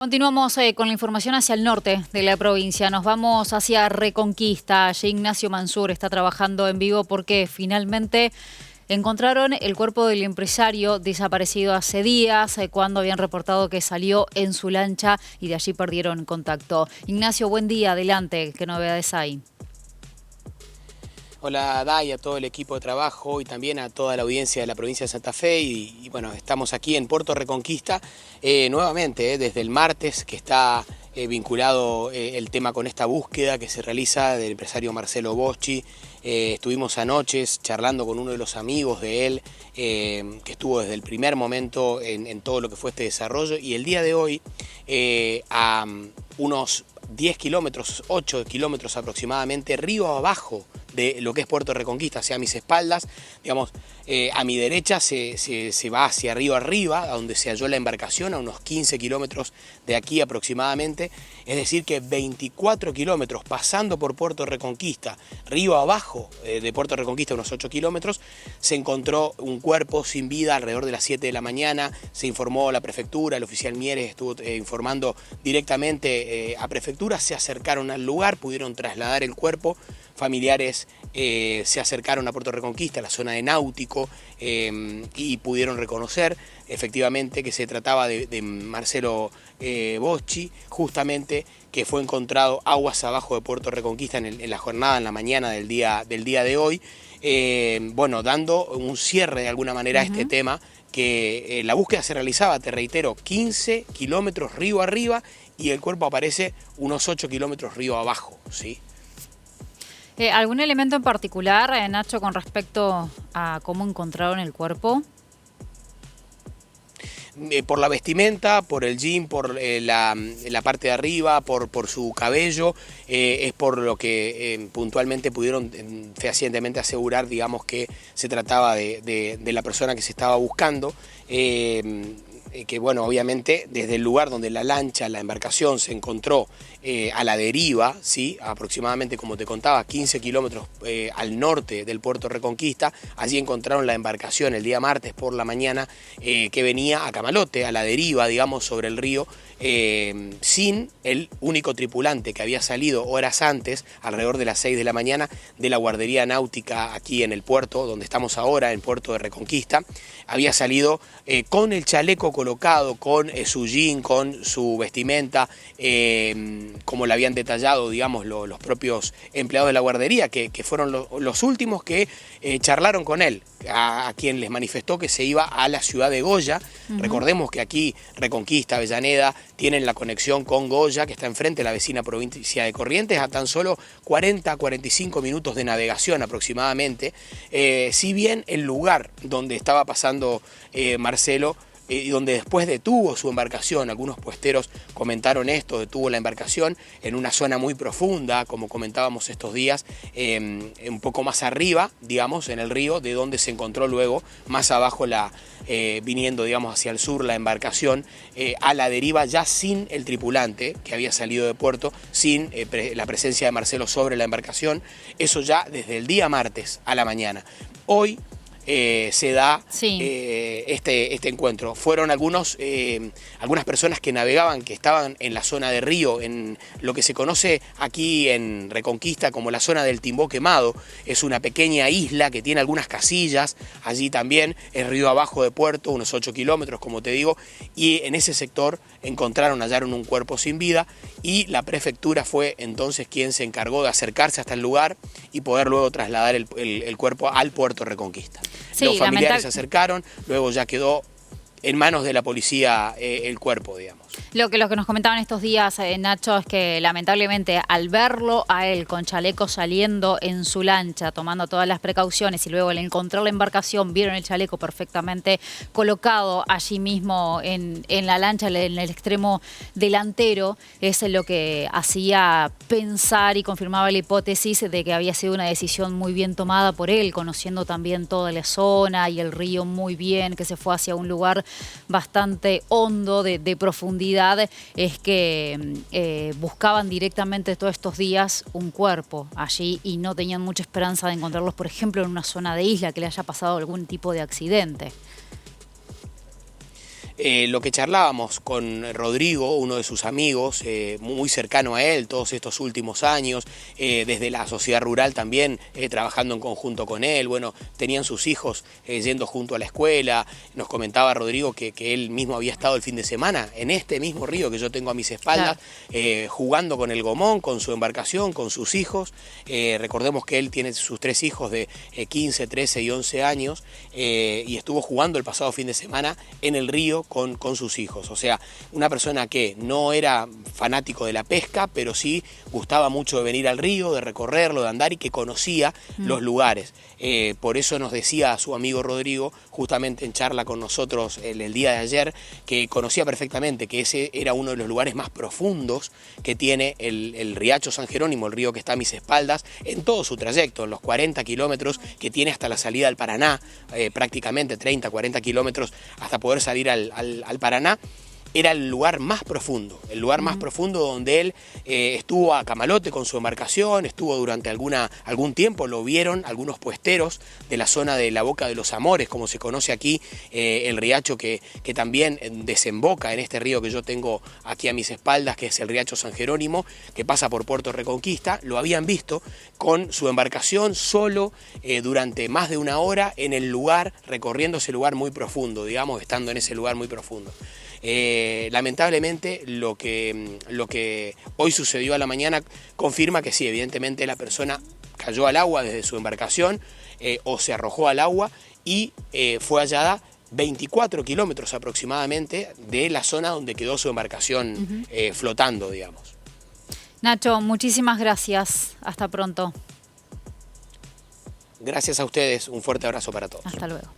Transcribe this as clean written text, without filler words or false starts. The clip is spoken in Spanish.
Continuamos con la información hacia el norte de la provincia. Nos vamos hacia Reconquista. Allí Ignacio Mansur está trabajando en vivo porque finalmente encontraron el cuerpo del empresario desaparecido hace días, cuando habían reportado que salió en su lancha y de allí perdieron contacto. Ignacio, buen día. Adelante. ¿Qué novedades hay? Hola Day, a todo el equipo de trabajo y también a toda la audiencia de la provincia de Santa Fe y bueno, estamos aquí en Puerto Reconquista nuevamente desde el martes que está vinculado el tema con esta búsqueda que se realiza del empresario Marcelo Boschi. Estuvimos anoche charlando con uno de los amigos de él que estuvo desde el primer momento en todo lo que fue este desarrollo, y el día de hoy a unos 10 kilómetros, 8 kilómetros aproximadamente, río abajo de lo que es Puerto Reconquista, hacia mis espaldas, digamos, a mi derecha se va hacia río arriba, a donde se halló la embarcación, a unos 15 kilómetros de aquí aproximadamente, es decir que 24 kilómetros pasando por Puerto Reconquista, río abajo de Puerto Reconquista, unos 8 kilómetros, se encontró un cuerpo sin vida alrededor de las 7 de la mañana, se informó a la prefectura, el oficial Mieres estuvo informando directamente a prefectura, se acercaron al lugar, pudieron trasladar el cuerpo, familiares se acercaron a Puerto Reconquista, a la zona de Náutico, y pudieron reconocer efectivamente que se trataba de Marcelo Boschi, justamente, que fue encontrado aguas abajo de Puerto Reconquista en la jornada, en la mañana del día de hoy, bueno, dando un cierre de alguna manera a este tema, que la búsqueda se realizaba, te reitero, 15 kilómetros río arriba y el cuerpo aparece unos 8 kilómetros río abajo, ¿sí? ¿Algún elemento en particular, Nacho, con respecto a cómo encontraron el cuerpo? Por la vestimenta, por el jean, por la parte de arriba, por su cabello, es por lo que puntualmente pudieron fehacientemente asegurar, digamos, que se trataba de la persona que se estaba buscando. Que bueno, obviamente desde el lugar donde la lancha, la embarcación se encontró a la deriva, ¿sí? Aproximadamente, como te contaba, 15 kilómetros al norte del Puerto Reconquista, allí encontraron la embarcación el día martes por la mañana, que venía a camalote, a la deriva, digamos, sobre el río, sin el único tripulante que había salido horas antes, alrededor de las 6 de la mañana, de la guardería náutica aquí en el puerto, donde estamos ahora, en Puerto de Reconquista. Había salido con el chaleco colocado, con su jean, con su vestimenta, como le habían detallado, digamos, los propios empleados de la guardería, que fueron los últimos que charlaron con él, a quien les manifestó que se iba a la ciudad de Goya. Recordemos que aquí Reconquista, Avellaneda, tienen la conexión con Goya, que está enfrente de la vecina provincia de Corrientes, a tan solo 40-45 minutos de navegación aproximadamente. Si bien el lugar donde estaba pasando Marcelo, y donde después detuvo su embarcación, algunos puesteros comentaron esto, detuvo la embarcación en una zona muy profunda, como comentábamos estos días, un poco más arriba, digamos, en el río, de donde se encontró luego, más abajo, viniendo, digamos, hacia el sur la embarcación, a la deriva, ya sin el tripulante que había salido de puerto, sin la presencia de Marcelo sobre la embarcación, eso ya desde el día martes a la mañana. Hoy se da este encuentro. Fueron algunas personas que navegaban, que estaban en la zona de río, en lo que se conoce aquí en Reconquista como la zona del Timbó Quemado. Es una pequeña isla que tiene algunas casillas, allí también es río abajo de puerto, unos 8 kilómetros, como te digo, y en ese sector hallaron un cuerpo sin vida, y la prefectura fue entonces quien se encargó de acercarse hasta el lugar y poder luego trasladar el cuerpo al Puerto Reconquista. Sí, los familiares se acercaron, luego ya quedó en manos de la policía el cuerpo, digamos. Lo que nos comentaban estos días, Nacho, es que lamentablemente al verlo a él con chaleco saliendo en su lancha, tomando todas las precauciones, y luego al encontrar la embarcación vieron el chaleco perfectamente colocado allí mismo en la lancha, en el extremo delantero, es lo que hacía pensar y confirmaba la hipótesis de que había sido una decisión muy bien tomada por él, conociendo también toda la zona y el río muy bien, que se fue hacia un lugar bastante hondo de profundidad. Es que buscaban directamente todos estos días un cuerpo allí y no tenían mucha esperanza de encontrarlos, por ejemplo, en una zona de isla que le haya pasado algún tipo de accidente. Lo que charlábamos con Rodrigo, uno de sus amigos, muy cercano a él todos estos últimos años, desde la sociedad rural también, trabajando en conjunto con él, bueno, tenían sus hijos yendo junto a la escuela. Nos comentaba Rodrigo que él mismo había estado el fin de semana en este mismo río que yo tengo a mis espaldas, claro, jugando con el gomón, con su embarcación, con sus hijos. Recordemos que él tiene sus 3 hijos de 15, 13 y 11 años, y estuvo jugando el pasado fin de semana en el río con sus hijos. O sea, una persona que no era fanático de la pesca, pero sí gustaba mucho de venir al río, de recorrerlo, de andar, y que conocía los lugares. Por eso nos decía su amigo Rodrigo, justamente en charla con nosotros el día de ayer, que conocía perfectamente que ese era uno de los lugares más profundos que tiene el Riacho San Jerónimo, el río que está a mis espaldas, en todo su trayecto, en los 40 kilómetros que tiene hasta la salida al Paraná, prácticamente 30, 40 kilómetros hasta poder salir al Paraná. Era el lugar más profundo, donde él estuvo a camalote con su embarcación, estuvo durante algún tiempo, lo vieron algunos puesteros de la zona de la Boca de los Amores, como se conoce aquí, el riacho que también desemboca en este río que yo tengo aquí a mis espaldas, que es el Riacho San Jerónimo, que pasa por Puerto Reconquista. Lo habían visto con su embarcación solo durante más de una hora en el lugar, recorriendo ese lugar muy profundo, digamos, estando en ese lugar muy profundo. Lamentablemente lo que hoy sucedió a la mañana confirma que sí, evidentemente la persona cayó al agua desde su embarcación, o se arrojó al agua y fue hallada 24 kilómetros aproximadamente de la zona donde quedó su embarcación flotando, digamos. Nacho, muchísimas gracias. Hasta pronto. Gracias a ustedes, un fuerte abrazo para todos. Hasta luego.